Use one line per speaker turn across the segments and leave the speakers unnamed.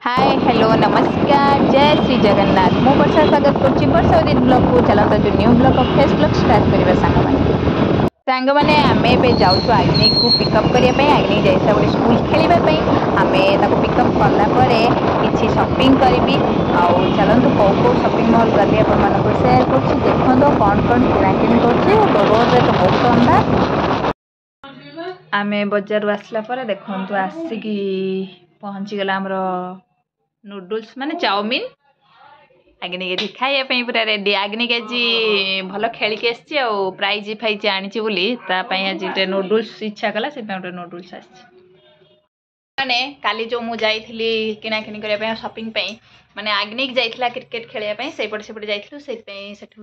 hi hello नमस्कार जय श्री जगन्नाथ मु वर्षा स्वागत करुच्ची वर्षा दिन ब्लॉग को चलता जो new blog of face blog start करबा सांग माने आमे पे जाउछु आग्नि को पिकअप करिया पे आग्नि जाइसा गोटे स्कूल खेलिबा पे आमे ताको पिकअप करला परे किछि शॉपिंग करबी आ चलंतु को शॉपिंग मॉल गली अपन मन को शेयर करछि देखंदो कोन कोन किना किन करछि रोड रे तो बहुत अंधार आमे बाजार आसला परे देखंतु आसी पहुंची गला हमरो नूडल्स माने चाउमीन आग्नि के खाइया पूरा रेडी आग्नि के जी भल खेल के आसी प्राइज फाइज आनी बोली आज नूडल्स इच्छा कला से नूडल्स आने काली जो मु जाइली किनाकिनी करने शॉपिंग माने आग्नि जाइला क्रिकेट खेलने से पटे जाइलु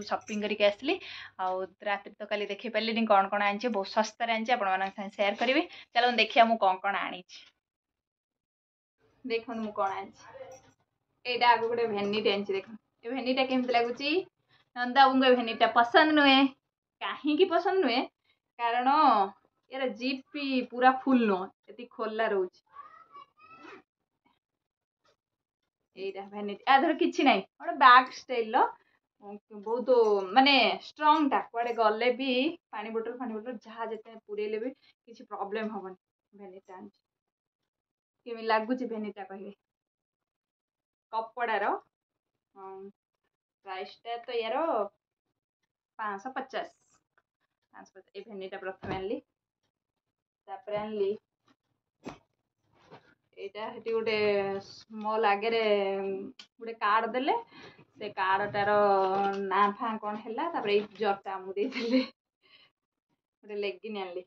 शॉपिंग करके आसली रात तो काली देखी पारे कौन कौन आनी बहुत सस्तार आनी आप शेयर करी चलो देखिए मुझे कौन कौन आनी देख मु कौन आनी एटा आगे गोटे भेनिटी आनी देख भेनिटा केमती लगुच नंदा बाबू भेनिटा पसंद नुहे कहीं पसंद नुहे कारण यार जीप भी पूरा फुल नुह ये खोला रोच यार कि ना गोटे बैग स्टाइल बहुत माने स्ट्रंग टा कड़े गले भी पानी बोतल जहाँ जिते पूरेले भी किसी प्रॉब्लम हेनी भेनिटा केमी लगुच भेनिटा कहे कपड़ार प्राइसटा तो यार 550 ये भेनिटा प्रथम आनली आनली यहाँ गोटे स्मॉल आगे गोटे कार्ड देले से कार्ड टार ना फा कौन है जरटा मुझे गोटे लेगिन आनली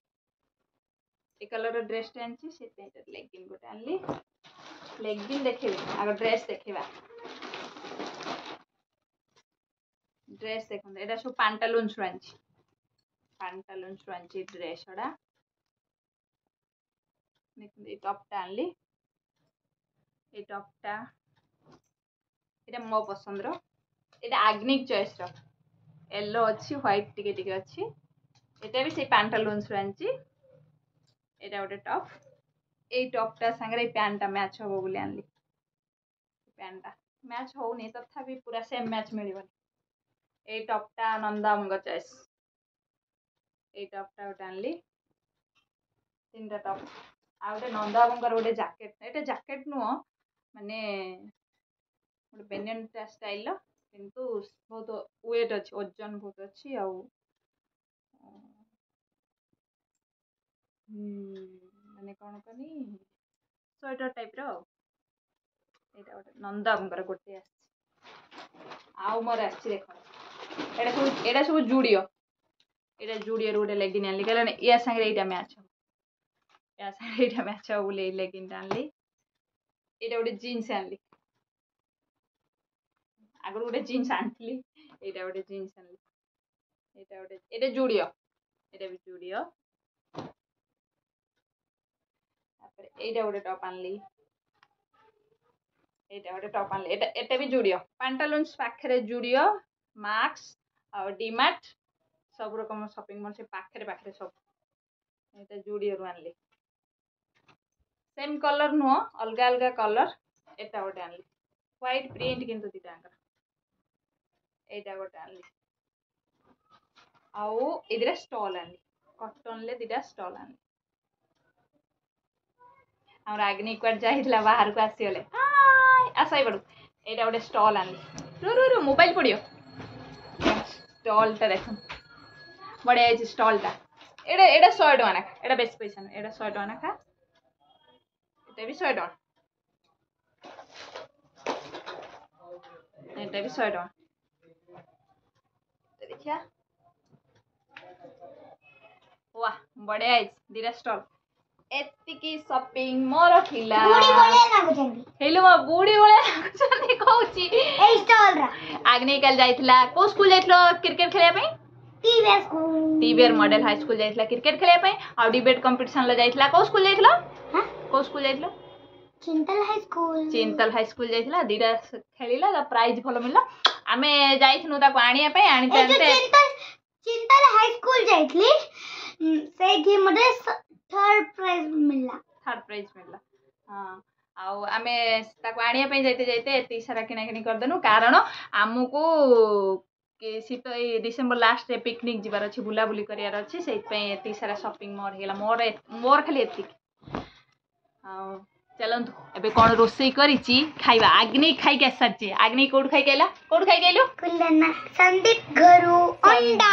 ए कलर ड्रेस टा आनी से लेगिन गोटे आनली लेगिन देखे आग ड्रेस देखा ड्रेस देखो यहाँ सब पैंटालून्स आनी ड्रेस गुड़ा देखते टपटा आनली ये टपटा यहाँ मो पसंद ये आग्निक चॉइस येलो अच्छी व्हाइट टिके टिके अच्छी यहाँ भी से पैंटालून्स आनी यहाँ गोटे टप ये टपटा सांगे पैंटा मैच हम बोली आनली पैंटा मैच होनी तथापि पूरा सेम मैच मिलबनी ये टपटा नंदा मुंग चॉइस ये टपटा गोटे आनली 3टा टप आ गोटे नंदा मुंगर गोटे जैकेट ये जैकेट नुह माने गोटे बेनियन स्टाइल किंतु बहुत वेट अच्छी ओजन बहुत अच्छी माने कौन कनी स्वेटर टाइप रो एटा गोटे नंदा मुंगर गोटे आउ मोर आछि देखो एटा सब जुडियो एटा जुडियो गोटे लेगिन आनली कहले या संगे एटा मैच हो या संगे एटा मैच हो बोले लेगिन आनली एटा गोटे जीन्स आनली आगर गोटे जीन्स आनली एटा गोटे जीन्स आनली एटा गोटे एटा जुडियो एटा भी जुडियो तापर एटा गोटे टॉप आनली एटा गोटे टॉप आनली एटा भी जुडियो पैंटालून्स पाखरे जुडियो मैक्स और डीमार्ट सब रकम शॉपिंग मॉल से पाखरे पाखरे सब एटा जुडियो रु आनली सेम कलर नुह अलग अलग कलर एटा गोटे आनली व्हाइट प्रिंट किंतु दिटा एटा गोटे आनली आउ इधर स्टॉल आनली कॉटन ले दिटा स्टॉल आनली हमर आग्नि क्वाड जाइला बाहर को आसी गले आसाई पड़ू एटा गोटे स्टॉल आनली रो मोबाइल पड़ियो स्टॉल टा देख बढ़िया है स्टॉल टा एटा एटा 100 टका ना एटा बेस पैसा ना एटा 100 टका ना खा एटा भी 100 टका एटा भी 100 टका देखिया वाह बढ़िया है दिरा स्टॉल एतिकी शॉपिंग मोर थिला हेलो मा बूढ़ी बोले लागुचंदी कहूची ए स्टॉल रा आग्नि कल जाइथला को स्कूल जाइथलो क्रिकेट खेले पे टीवीआर मॉडल हाई स्कूल जाइथला क्रिकेट खेले पे आ डिबेट कंपटीशन ले जाइथला को स्कूल जाइथलो हां को स्कूल जाइथलो चिंतल हाई स्कूल जाइथला दिरा खेलिला दा प्राइज भलो मिलला आमे जाइथनु ता आनिया पे आनी ते
चिंतल हाई स्कूल जाइथली से कि मते थर्ड प्राइज मिलला
हां आमे ताको आनिया पे जाते जाते एति सारा किना किनी करदेनु कारण आमको शीत डिसेम्बर लास्ट रे पिकनिक जीवार अच्छी बुलाबुली करार अच्छी से एति सारा शॉपिंग मोर हेला मोर खाली एति चलतु एबे कौन रोसई करिची खाइबा आग्नि खाई के सारची आग्नि कोड खाई केला कोड खाई केलु
कुल्लना संदीप घरु अंडा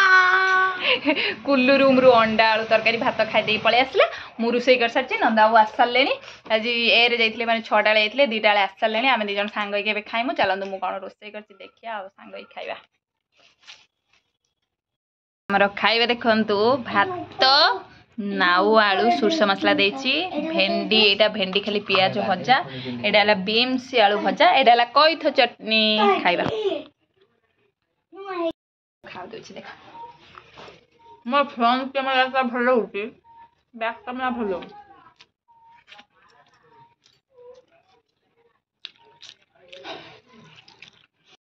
कुल्लू रूम रु अंडा आलू तरकारी भात खाई दे पळे आसले मु रोसई कर सारची नंदा आस सारलेनी आज ए रे जाइथिले माने 6टा ले जाइथिले 2टा ले आस सारलेनी आमे 2 जण सांग होई के खाइमु चलंदु मु कौन रोसई करची देखिया आ सांग होई खाइबा हमर खाइबा देखंतु भात नाउ आलू सुरसा मसला देची भेंडी एटा भेंडी खाली पियाज भजा एटा ला बीन्स आलू भजा एटा ला कइथो चटनी खाइबा खाउ दोछि देख मो फ्रंट कैमरा सा भलो होती बैक कैमरा भलो